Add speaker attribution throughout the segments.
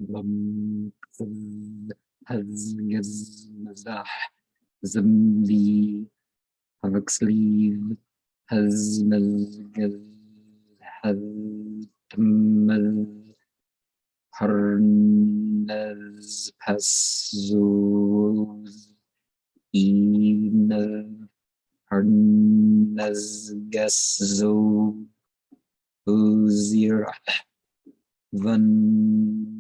Speaker 1: Bum, Zimli, havoc sleeve, Hazmaz, Hazmaz, Harnaz, Pazuz, Eve, Harnaz, Gazo, Uzir, Van.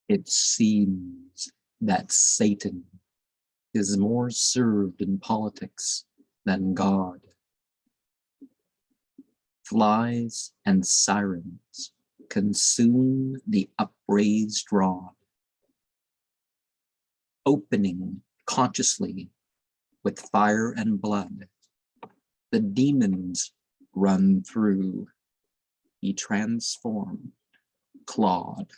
Speaker 1: It seems that Satan is more served in politics than God. Flies and sirens consume the upraised rod, opening consciously with fire and blood. The demons run through the transformed clod.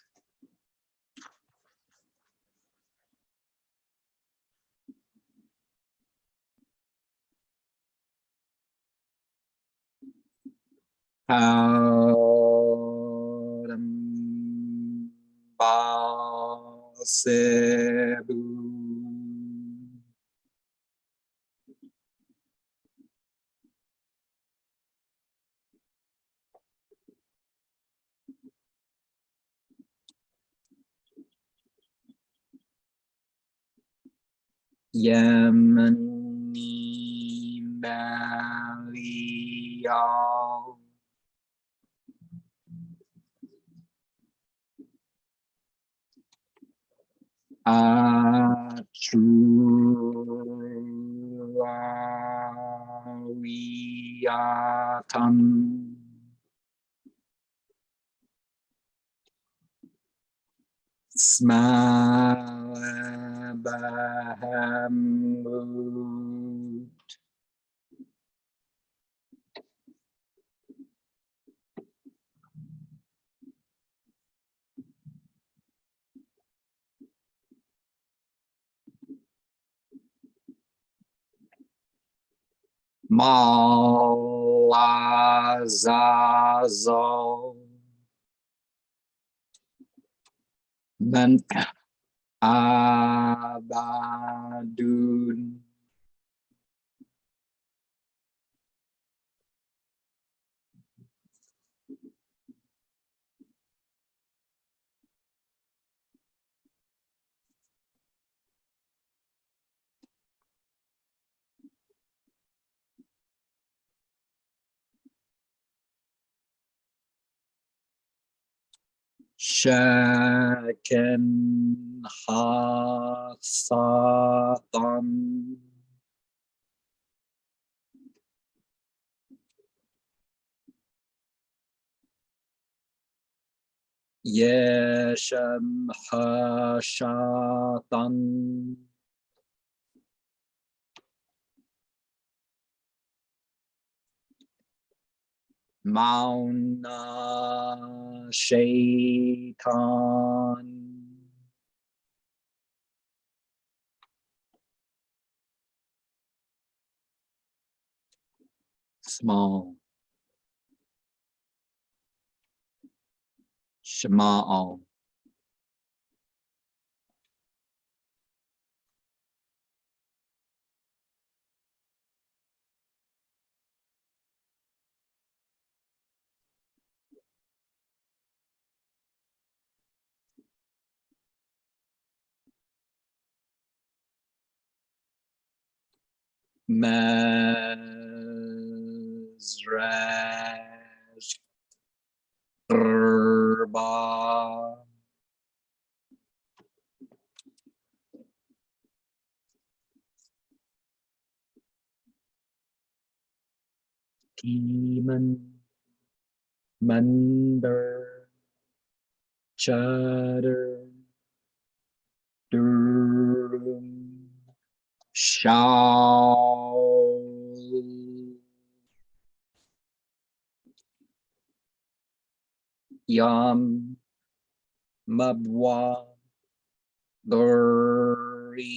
Speaker 1: Sebu. Yemeni Maliyal. Achuawiyatan. Smabahamut. Malazazal. Man abadun. Shaken hasatan. Yesham hashatan. Mauna shaitan. Small. Shema'al. Mezraj. Grba. Demon. Mandar. Chatter. Durum. Shaul. Yam. Mabwa. Guri.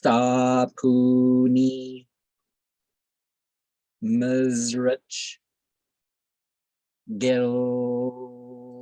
Speaker 1: Thapuni Mizrich Gilgul